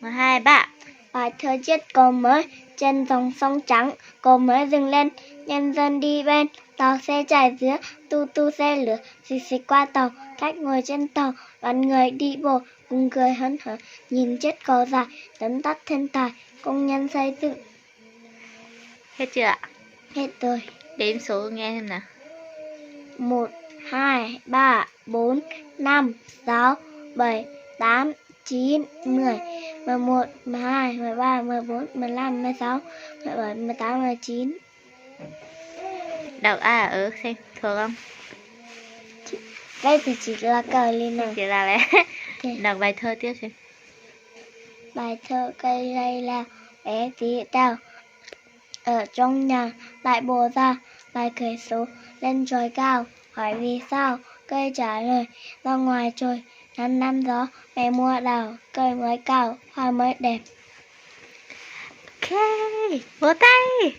1, 2, 3. Bài thơ viết câu mới. Trên dòng sông trắng, câu mới dừng lên. Nhân dân đi bên, tàu xe chạy dưới. Tu tu xe lửa, xịch xịch qua tàu. Khách ngồi trên tàu, đoàn người đi bộ, cùng cười hớn hở. Nhìn chiếc cầu dài, tấn tắt thiên tài, công nhân xây dựng. Hết chưa ạ? Hết rồi. Đếm số nghe xem nào. 1, 2, 3, 4, 5, 6, 7, 8, 9, 10, 11, 12, 13, 14, 15, 16, 17, 18, 19. Đọc A ở xem, thuộc không? Đây thì chỉ là cờ lên này. Chỉ là đấy. Okay. Đọc bài thơ tiếp xem. Bài thơ cây lay lao, bé tí tao. Ở trong nhà, lại bồ ra, bài cười số, lên trời cao. Hỏi vì sao, cây trả lời, ra ngoài trời, nắng năm gió, mẹ mua đào, cây mới cao, hoa mới đẹp. Ok, vỗ tay.